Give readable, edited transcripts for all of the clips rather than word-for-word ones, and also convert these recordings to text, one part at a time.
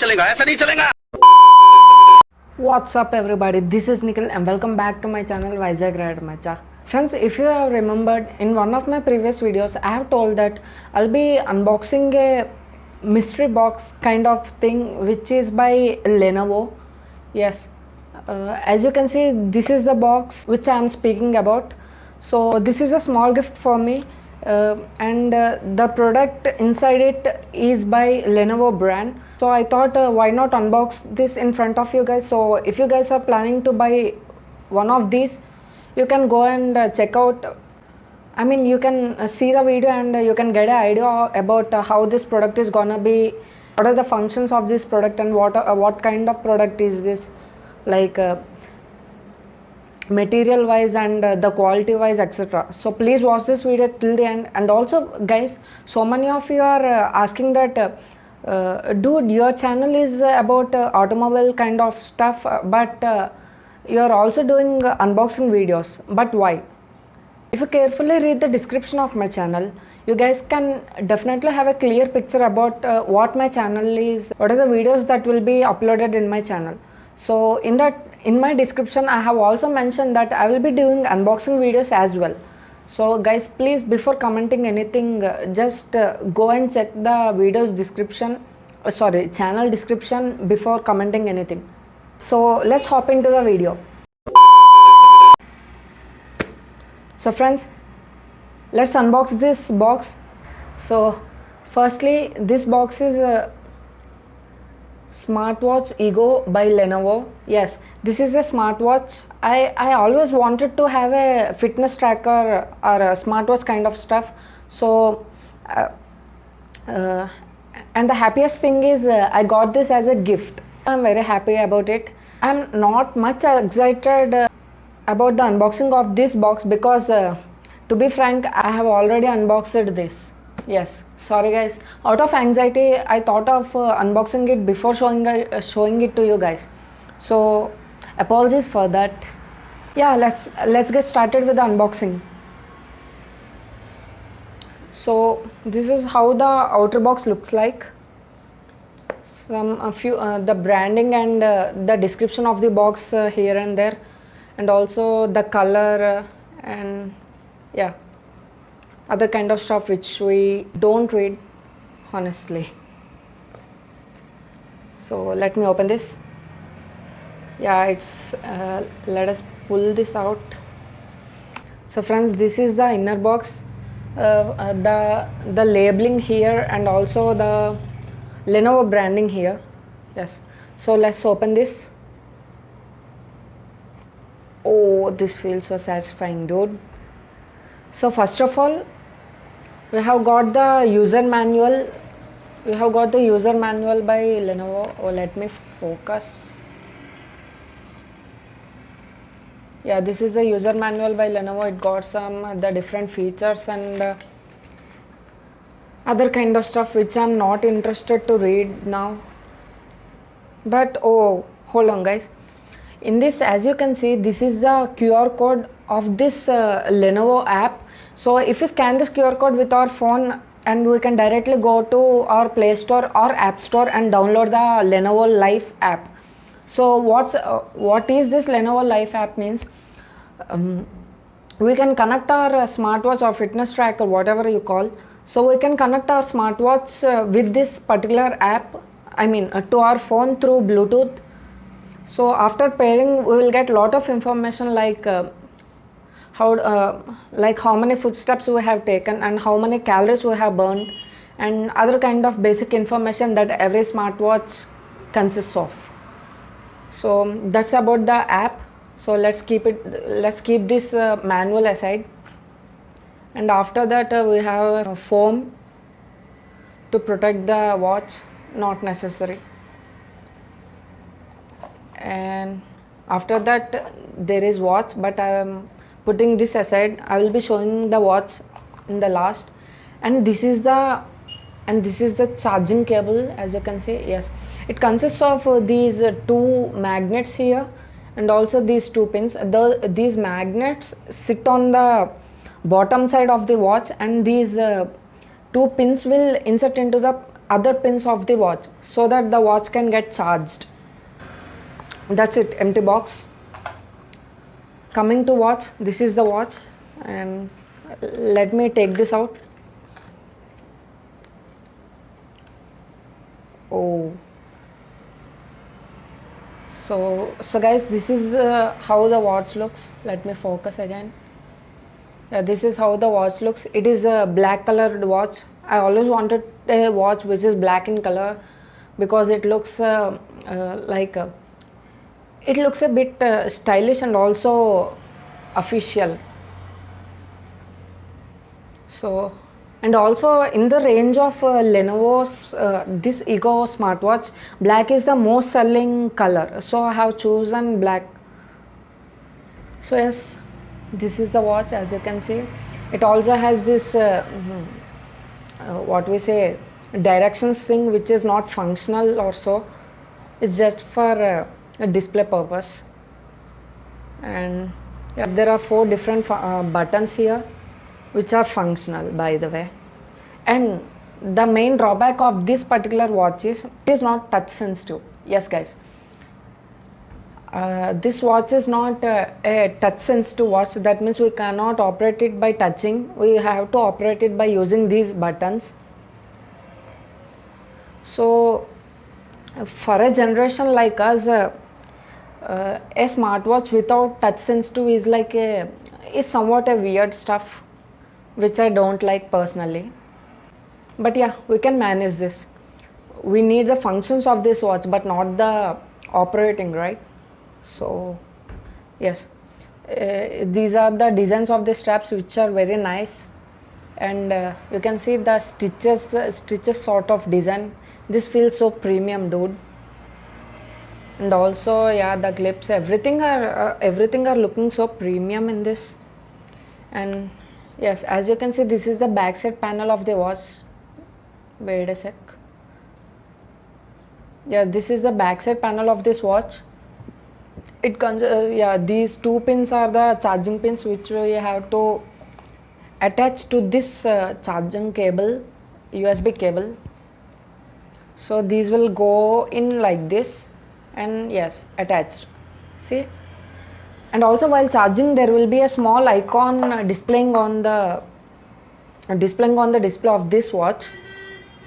चलेगा, ऐसा नहीं चलेगा। What's up everybody, this is Nikhil and welcome back to my channel Vizag Ride Macha. Friends, if you have remembered, in one of my previous videos I have told that I'll be unboxing a mystery box kind of thing which is by Lenovo. Yes, as you can see, this is the box which I am speaking about. So this is a small gift for me, and the product inside it is by Lenovo brand. So I thought why not unbox this in front of you guys. So if you guys are planning to buy one of these, you can go and check out. I mean, you can see the video and you can get an idea about how this product is gonna be, what are the functions of this product, and what kind of product is this, like material wise and the quality wise, etc. So please watch this video till the end. And also guys, so many of you are asking that dude, your channel is about automobile kind of stuff, but you are also doing unboxing videos, but why? If you carefully read the description of my channel, you guys can definitely have a clear picture about what my channel is, what are the videos that will be uploaded in my channel. So in my description I have also mentioned that I will be doing unboxing videos as well. So guys, please, before commenting anything, just go and check the video's description, channel description before commenting anything. So let's hop into the video. So friends, let's unbox this box. So firstly, this box is a smartwatch Ego by Lenovo. Yes, this is a smartwatch. I always wanted to have a fitness tracker or a smartwatch kind of stuff. So and the happiest thing is I got this as a gift. I'm very happy about it. I'm not much excited about the unboxing of this box because to be frank, I have already unboxed this. Yes, sorry guys, out of anxiety I thought of unboxing it before showing it to you guys, so apologies for that. Yeah, let's get started with the unboxing. So this is how the outer box looks like. A few the branding and the description of the box here and there, and also the color and yeah, other kind of stuff which we don't read honestly. So let me open this. Yeah, it's let us pull this out. So friends, this is the inner box, the labeling here and also the Lenovo branding here. Yes, so let's open this. Oh, this feels so satisfying, dude. So first of all, we have got the user manual. We have got the user manual by Lenovo. Oh, let me focus. Yeah, this is the user manual by Lenovo. It got some the different features and other kind of stuff which I'm not interested to read now. But oh, hold on guys. In this, as you can see, this is the QR code of this Lenovo app. So if you scan this QR code with our phone, and we can directly go to our Play Store or App Store and download the Lenovo Life app. So what is this Lenovo Life app means? We can connect our smartwatch or fitness tracker, whatever you call. So we can connect our smartwatch with this particular app, I mean to our phone through Bluetooth. So after pairing, we will get lot of information like how many footsteps we have taken and how many calories we have burned, and other kind of basic information that every smartwatch consists of. So that's about the app. So let's keep this manual aside, and after that we have a foam to protect the watch, not necessary. And after that there is watch, but I am putting this aside. I will be showing the watch in the last. And this is the charging cable, as you can see. Yes, it consists of these two magnets here and also these two pins. These magnets sit on the bottom side of the watch, and these two pins will insert into the other pins of the watch so that the watch can get charged. That's it, empty box. Coming to watch, this is the watch, and let me take this out. Oh, so guys, this is how the watch looks. Let me focus again. Yeah, this is how the watch looks. It is a black colored watch. I always wanted a watch which is black in color because it looks it looks a bit stylish and also official. So, and also in the range of Lenovo's this Ego smartwatch, black is the most selling color, so I have chosen black. So yes, this is the watch. As you can see, it also has this what we say, directions thing, which is not functional or so. It's just for a display purpose. And yeah, there are 4 different buttons here which are functional, by the way. And the main drawback of this particular watch is it is not touch sensitive. Yes guys, this watch is not a touch sensitive watch. That means we cannot operate it by touching. We have to operate it by using these buttons. So for a generation like us, a smartwatch without touch sensitive is somewhat a weird stuff, which I don't like personally. But yeah, we can manage this. We need the functions of this watch but not the operating, right? So yes, these are the designs of the straps, which are very nice. And you can see the stitches sort of design. This feels so premium, dude. And also, yeah, the clips, everything are looking so premium in this. And yes, as you can see, this is the backside panel of the watch. Wait a sec. Yeah, this is the backside panel of this watch. It comes, yeah, these 2 pins are the charging pins, which we have to attach to this charging cable, USB cable. So these will go in like this, and yes, attached. See? And also while charging, there will be a small icon displaying on the display of this watch,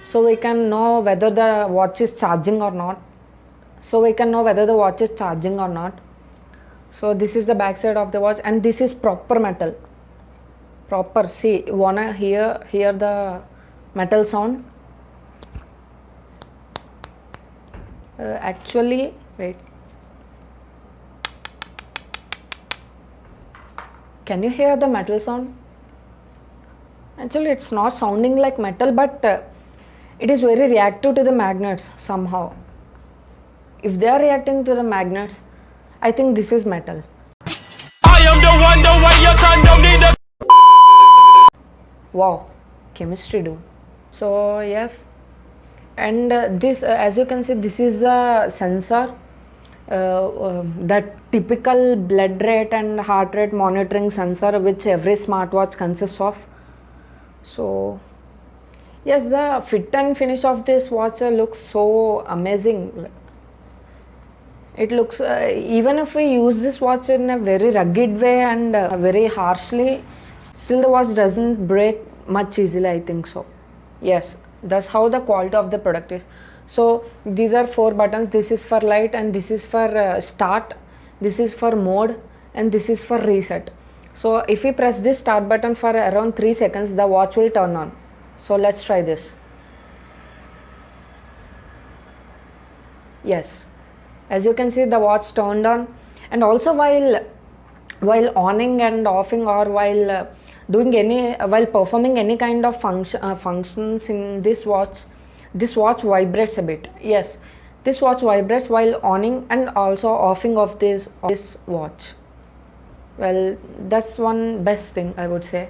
so we can know whether the watch is charging or not. So this is the back side of the watch, and this is proper metal. Proper. See, you wanna hear the metal sound? Actually, wait. Can you hear the metal sound? Actually, it's not sounding like metal, but it is very reactive to the magnets somehow. If they are reacting to the magnets, I think this is metal. I am the one, the way your son don't need a... Wow, chemistry, dude. So yes, and this, as you can see, this is the sensor. That typical blood rate and heart rate monitoring sensor which every smartwatch consists of. So yes, the fit and finish of this watch looks so amazing. It looks, even if we use this watch in a very rugged way and very harshly, still the watch doesn't break much easily, I think so. Yes, that's how the quality of the product is. So these are 4 buttons. This is for light, and this is for start, this is for mode, and this is for reset. So if we press this start button for around 3 seconds, the watch will turn on. So let's try this. Yes, as you can see, the watch turned on. And also while onning and offing, or while performing any kind of functions in this watch vibrates a bit. Yes, this watch vibrates while onning and also offing of this watch. Well, that's one best thing, I would say.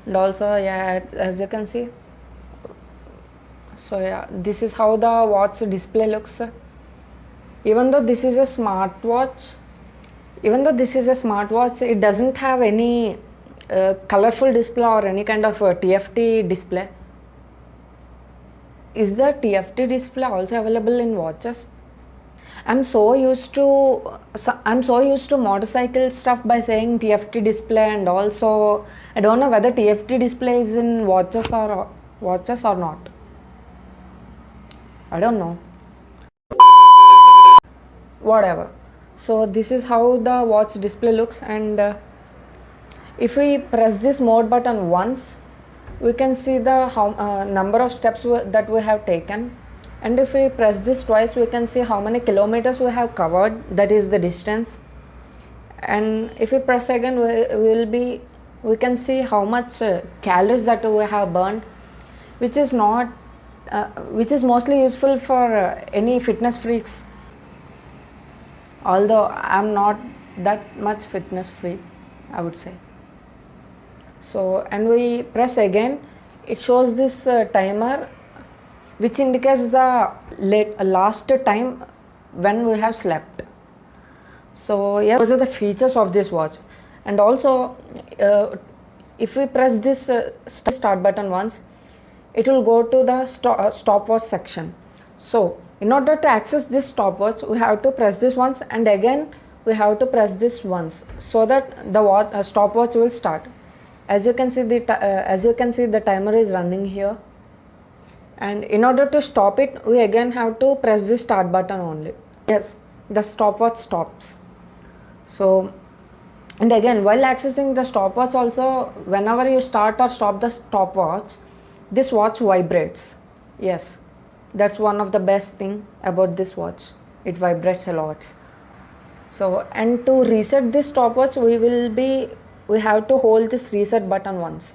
And also, yeah, as you can see, so yeah, this is how the watch display looks. Even though this is a smartwatch, it doesn't have any colorful display or any kind of TFT display. is the TFT display also available in watches? I'm so used to motorcycle stuff by saying TFT display, and also I don't know whether TFT display is in watches or not. I don't know. Whatever. So this is how the watch display looks, and if we press this mode button once, we can see the number of steps that we have taken, and if we press this twice, we can see how many kilometers we have covered, that is the distance. And if we press again, we can see how much calories that we have burned, which is mostly useful for any fitness freaks, although I'm not that much fitness freak, I would say. So, and we press again, it shows this timer which indicates the last time when we have slept. So yeah, those are the features of this watch. And also if we press this start button once, it will go to the stopwatch section. So in order to access this stopwatch, we have to press this once, and again we have to press this once, so that the stopwatch will start. As you can see, the timer is running here, and in order to stop it, we again have to press this start button only. Yes, the stopwatch stops. So, and again, while accessing the stopwatch also, whenever you start or stop the stopwatch, this watch vibrates. Yes, that's one of the best thing about this watch. It vibrates a lot. So, and to reset this stopwatch, we have to hold this reset button once.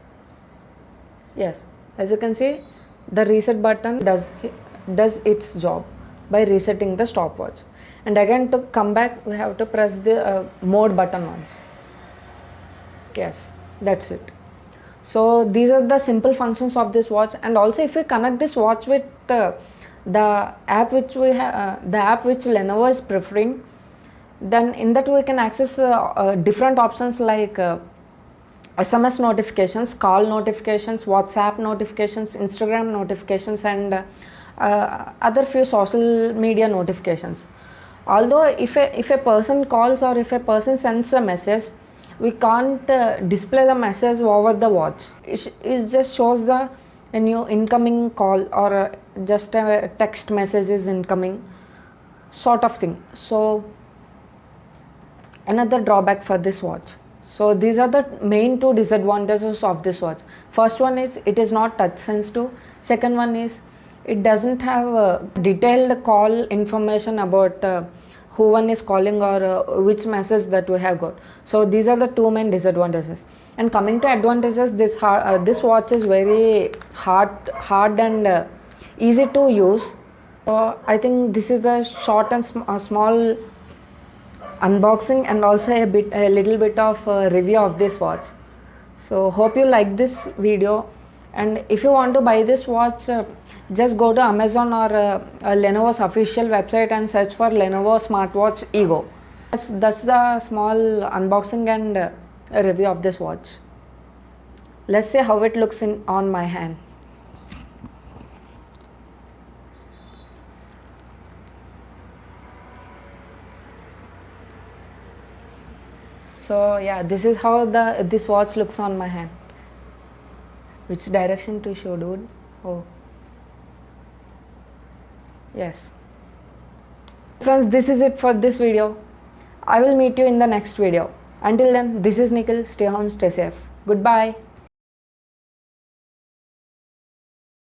Yes, as you can see, the reset button does its job by resetting the stopwatch. And again, to come back, we have to press the mode button once. Yes, that's it. So these are the simple functions of this watch. And also, if we connect this watch with the app which Lenovo is preferring, then in that we can access different options like SMS notifications, call notifications, WhatsApp notifications, Instagram notifications, and other few social media notifications. Although if a person calls or if a person sends a message, we can't display the message over the watch. It just shows a new incoming call, or just a text message is incoming, sort of thing. So another drawback for this watch. So these are the main two disadvantages of this watch. First one is it is not touch sensitive. Second one is it doesn't have detailed call information about who one is calling, or which message that we have got. So these are the two main disadvantages. And coming to advantages, this watch is very hard and easy to use. So I think this is the short and small unboxing, and also a little bit of review of this watch. So hope you like this video, and if you want to buy this watch, just go to Amazon or Lenovo's official website and search for Lenovo Smartwatch Ego. That's the small unboxing and a review of this watch. Let's see how it looks on my hand. So yeah, this is how this watch looks on my hand. Which direction to show, dude? Oh, yes. Friends, this is it for this video. I will meet you in the next video. Until then, this is Nikhil. Stay home, stay safe. Goodbye.